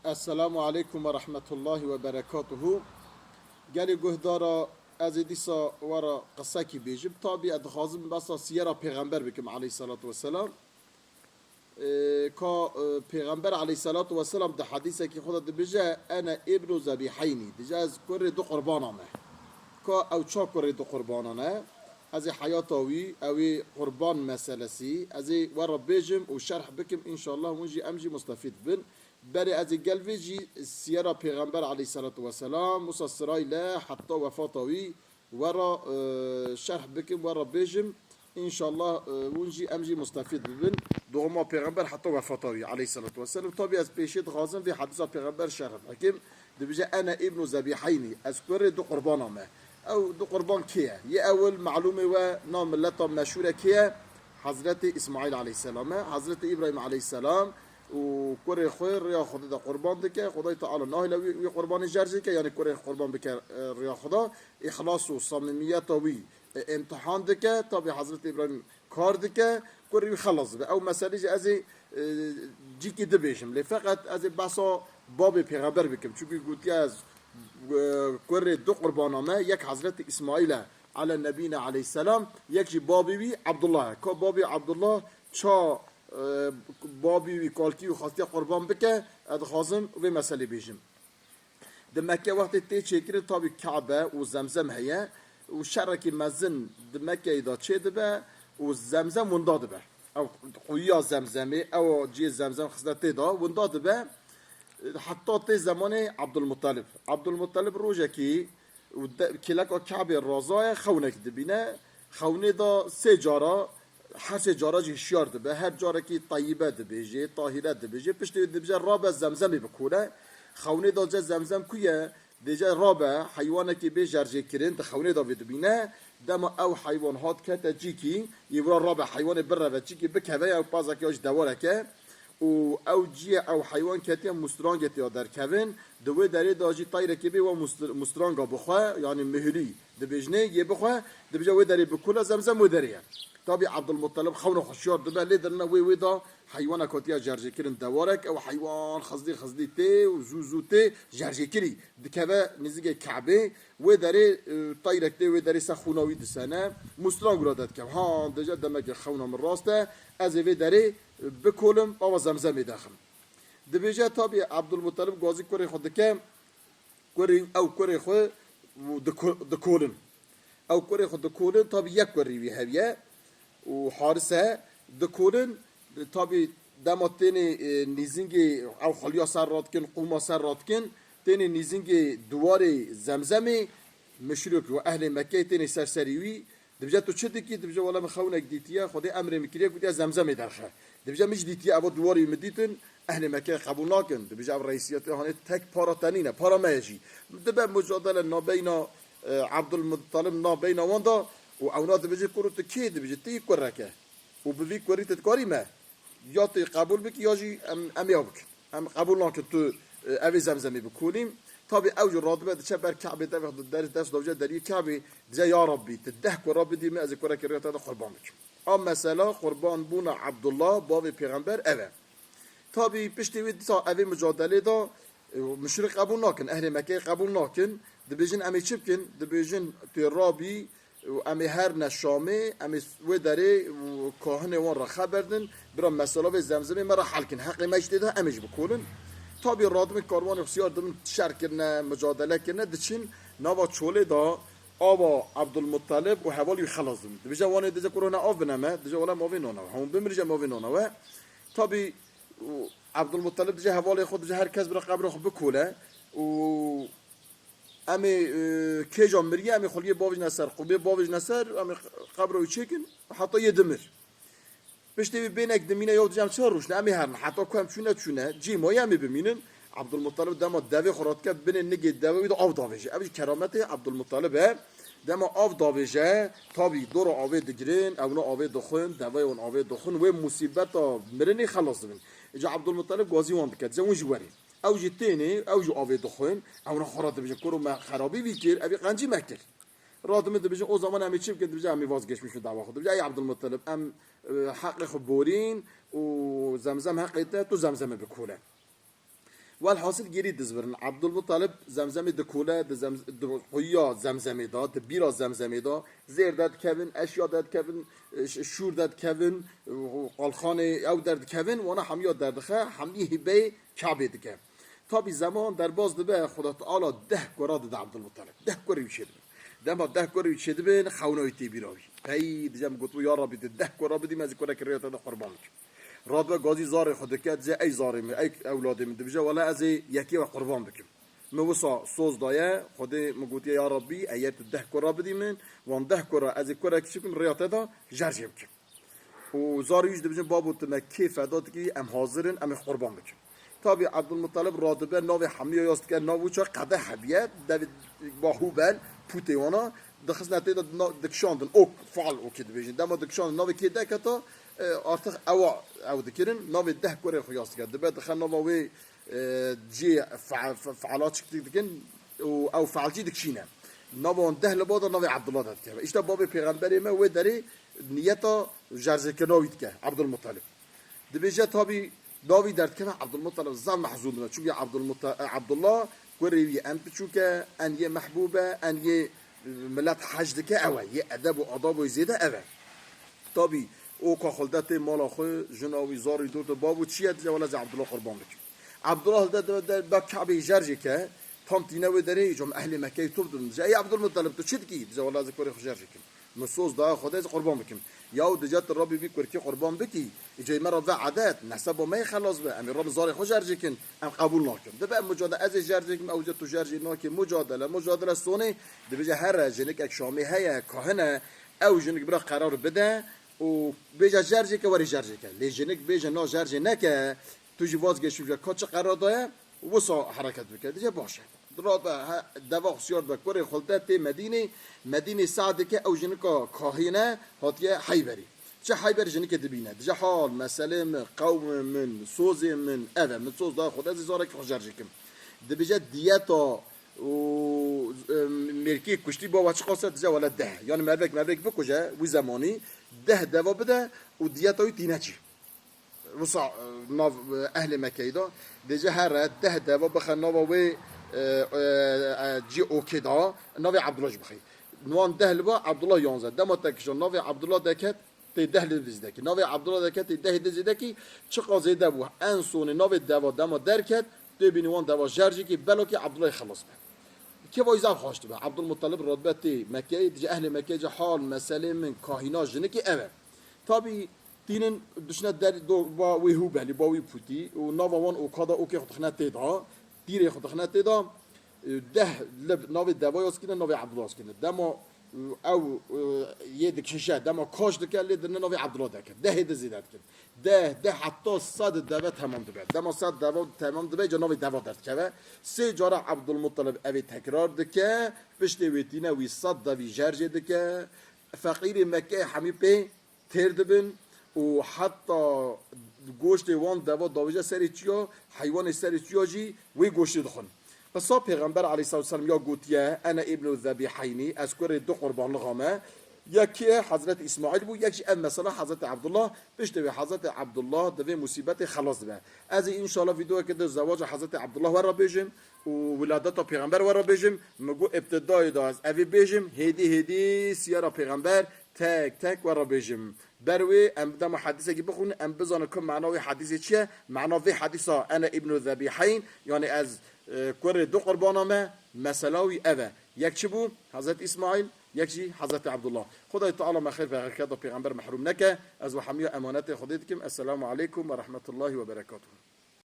السلام عليكم ورحمة الله وبركاته. قال جهدارا از دیسا ورا قصه کی بیجم تابی ادخازم بسا سیرا پیغمبر بکم علیه الصلاة والسلام کا پیغمبر علیه الصلاة والسلام ده حدیثه کی خدا ده بجه انا ابن ذبیحینی دیجه از کره دو قربانانه کا او چا کره دو قربانانه از حیاتاوی اوی قربان مسلسی از ورا بیجم و شرح بکم انشاءالله ونجی امجی مستفید بن برای از گلویجی سیرا پیغمبر علیه الصلاة والسلام موسى سرایله حتی وفاتاوی ورا شرح بکم ورا بیجم انشاءالله ونجی امجی مستفید بن دوما پیغمبر حتی وفاتاوی علیه الصلاة والسلام طبی از پیشید غازم في حدیث پیغمبر شرح بکم دبجه انا ابن ذبیحینی از کره دو قربانامه او دو قربان کیه یه اول معلومه و نام ملتا مشهوره کیه حضرت اسماعیل علیه السلام حضرت ابراهیم علیه السلام و کره خیر ریا خدا دا قربان دکه خدای تعالی ناهی وی قربان جرزی که یعنی کره قربان بکه ریا خدا اخلاص و صمیمیت وی امتحان دکه تا به حضرت ابراهیم کار دکه کره خلاص به او مسئله از جی کی دبیشم لی فقط از بسا باب پیغمبر بکم چون گوتی از کره دو قربانامه یک حضرت اسماعیل علی نبینا علیه السلام یک بابی وی عبدالله که بابی عبدالله چا بابی وی کالکی و خواستی قربان بکه ادخازم و مسئله بیشم ده مکه وقتی تی چکر تابی کعبه و زمزم هیه و شرکی مزن ده مکه ایدا چه ده به و زمزم وندا ده به او قویا زمزمه او جی زمزم خصلت دا وندا ده به حتی تی زمان عبدالمطلب روژه کی کلک و کعبه رازای خونه که دبینه خونه دا سه جارا هر سه جارا جی شیار دبه هر جارا کی طیبه دبیجه طاهره دبیجه پشت دبیجه رابه زمزمی بکونه خونه دا جه زمزم کویه دیجه رابه حیوانه کی به جرجه کرن ده خونه دا بدبینه دما او حیوان هات که تا جی کی یورا رابه حیوان بره و جی کی بکوه او پازا که اش دواره که او جی او حیوان کتی مسترانگ تی در کوین دوی دری داجی طایره کی به و مسترانگا بخواه یعنی مهری دبیجنه یه بخواه دبیجه و دری بکوله زمزم و دریه طبي عبد المطلب خونه خشيار دبا ليدرنا وي دا حيوانه كوتيا جرجي كرن دوارك او حيوان خزدي تي وزوزو تي جرجي كري دكبا نزيجه كعبه وداري طيرك تي وداري سخوناوي دسنه مستران غرادت كم ها دجا دمك خونه من راسته از وي داري بكولم او زمزم داخل دبيجا طبي عبد المطلب غازي كوري خدك كوري او كوري خو دكولن او كوري خد دكولن طبي يك كوري وي هبيه و حارسه دکورن تابی دما تینی نیزینگی او خالیا سر راد کن قوما سر راد کن تینی نیزینگی دواری زمزمی مشروک و اهل مکه تینی سرسریوی دبجه تو چه دکی دبجه والا مخونک دیتیه خودی امر میکریه کدی زمزمی درخه دبجه مش دیتیه ابو دواری مدیتن اهل مکه قبول نکن دبجه او رئیسیت هانه تک پارا تنینه پارا ماجی دبه مجادله نابینا عبد المطلب نابینا واندا و اونات بيجي كروت كيد بيجي تي كركه وبفي كوريت تكاري ما ياتي قبول بك ياجي ام يابك ام قبول ناك تو ابي زمزمي بكوليم طبي اوج الراتبه تشبر كعبه درس دوجه دري كعبه زي يا ربي تدهك ربي دي ما ذكر كريت هذا قربانك اما مثلا قربان بونا عبد الله باب پیغمبر اوه طبي پشتي وي تا اوي مجادله دا مشرق قبول ناكن اهل مكه قبول ناكن دبيجن امي چبكن دبيجن ترابي و امی هر نشامه امی و داره و کاهن وان را خبردن برای مسئله و زمزمه مرا حل کن حق مجد ده امیش بکولن تابی رادم کاروان بسیار دمن شر کرنه مجادله کرنه دچین نوا چوله دا آبا عبدالمطلب و حوالی خلاص دمن دبیجه وانه دیجه کرونا آب بنامه دیجه والا ماوی نانه همون بمریجه ماوی نانه و تابی عبدالمطلب دیجه حوالی خود دیجه هر کس برای قبر خود بکوله و امی کجا مریه امی خلیه باوج نسر قبه باوج نسر امی قبر رو چکن حتی یه دمر بشتی بینک دمینه یاد جام چهار روش نه امی هرن حتی کم چونه جی مایه امی بمینن عبدالمطلب دما دوی خورد که بین نگی دوی وید آب داویجه اوی کرامت عبدالمطلب دما آب داویجه تابی دور آب دگرین اونا آب دخون دوی اون آب دخون و مصیبت مرنی خلاص دبن اجا عبدالمطلب گازی وان بکد زمون جواری او جی تینی او جو آوی دخون او خورد بجه کرو ما خرابی ویکر اوی قنجی مکر رادم ده بجه او زمان امی چی بکن بجه امی وازگش میشو دعوا خود بجه ای عبدالمطلب ام حق خب بورین و زمزم حق ایتا تو زمزم بکوله والحاصل گیری دزبرن عبدالمطلب زمزمه دکوله قویا زمزمه دا بیرا زمزمه دا زیر داد کبن اشیا داد کبن شور داد کبن قالخانه او درد کبن وانا همیا دردخه همی هبه کعبه دکه تا بی زمان در باز دبه خدا تعالی 10 گراد ده عبدالمطلب 10 گری بشید دم 10 گری بشید بین خونای تی بیراوی پی دیجم گفتم یا ربی 10 گرا بدیم از کره کریات ده قربان رادبه گازی زار خود کرد زی ای زاری می ای اولادی می دبیجه ولی از یکی و قربان بکم موسا سوز دایه خود مگوتی یا ربی ایت 10 کرا بدیم وان 10 کرا از کره کشیم ریات دا جرجه بکم و زاریش دبیجه بابو تم کیف داد کی ام حاضرن ام قربان بکم تابی عبدالمطلب رادبه ناو حمیه یاست که ناو چه قده حبیه دوید باهوبل پوتیوانا دخص نتیجه دکشاندن اوک فعل اوکی دبیجه دما دکشاندن ناو کی دکتا artık ev dikirin navi 10 kore xuyas diker dibe dixen nava wê cî feala çıktı dikin û ew fealcî dikişîne nava wan 10 li bada navê Abdullah da dike işte babê pêxemberê me wê derê niyeta jerzekirina wî dike Abdulmuttalib dibêje tabî navî derdikeve Abdulmuttalib zan mehzûn dibe çünkü Abdullah kurê wî en piçûk e en yê mehbûb e en yê millet hec dike ew e yê edeb û adab û zêde ev e tabî او که خالدت مال خو جناوی زاری دو بابو چیه دیگه ولی از عبدالله قربان بکن عبدالله در با کعبه جرجی که تام تینه و دری جم اهل مکه توب دن جای عبدالمطلب تو چی دیگه دیگه ولی از کوری خو جرجی کن مسوز دا خدا از قربان بکن یا دیگه ربی بی کوری قربان بکی جای مرا و عادت نسب و می خلاص به امیر رب زاری خو جرجی کن ام قبول نکن ده مجادله از جرجی کن اوجه تو جرجی نکن مجادله سونه دیگه هر جنک اک شامی هیا کاهنه او جنک برا قرار بده و بیجا جرجی که وری جرجی که لیجنک بیجا نا جرجی نکه تو جواز گشت که کچه قرار داره وسا حرکت بکرد دیگه باشه درات دوا خسیار بکره خلطت مدینه سعد که او جنکا کاهینه هاتیه حیبری چه حیبر جنک دبینه دیگه حال مسلم قوم من سوز من اوه من سوز دا خدا زیزاره که جرجی کم دیگه دیتا و مرکی کشتی با وچه قاصد دیگه ولی 10 یعنی مبرک بکشه وی زمانی 10 دوا بده و دیتای تینه چی وصع ناف اهل مکه دا دیگه هر 10 دوا بخن ناف و جی اوکی دا ناف عبدالله بخی نوان 10 لبا عبدالله 11 دما تکشون ناف عبدالله دکت تی 10 لزدکی ناف عبدالله دکت تی 10 لزدکی چه قاضی دبو انسون ناف دوا دما درکت تو بینوان دوا جرجی که بلو که عبدالله خلاص به که وایزار خواسته به عبدالمطلب رتبه مکه دیگه اهل مکه جه حال مسئله من کاهینا جنه که اوه تابی تینن دشنه در دو با وی هو بلی با وی پوتی و ناوان او کادا او که خودخنه تیدا دیره خودخنه تیدا 10 لب ناو دوای اسکنه ناو عبدالله اسکنه دما او یه دکشه دما کاش دکلی در ناو عبدالله دکه 10 دزیدت کرد 10 حتی 100 دوا تمام دبه دما 100 دوا تمام دبه جناو دوا درد که سه جارا عبدالمطلب اوی تکرار دکه پشت ویتینه وی 100 دوی جرجه دکه فقیر مکه همی پی تیر دبن و حتی گوشت وان دوا داوجه سری چیا حیوان سری چیا جی وی گوشت دخون پس پیغمبر علیه السلام یا گوتیه انا ابن الذبیحینی از کور دو قربان لغامه یکی حضرت اسماعیل بود یکی مثلا حضرت عبدالله پشت به حضرت عبدالله دوی مصیبت خلاص به از ان شاء الله ویدیو که در زواج حضرت عبدالله ورا بجم و ولادت پیغمبر ورا بجم مگو ابتدای دا از اوی بجم هدی سیارا پیغمبر تک ورا بجم بروي ام دم حديثه كي بخون ام بزن كم معناه حديثه چيه معناه في حديثه انا ابن الذبيحين يعني از كور دو قربانامه مسلاوي اوه یک چی بو حضرت اسماعیل یک چی حضرت عبدالله خدای تعالی ما خیر و پیغمبر محروم نکه از و حمیه امانت خودت کم السلام علیکم و رحمت الله و برکاته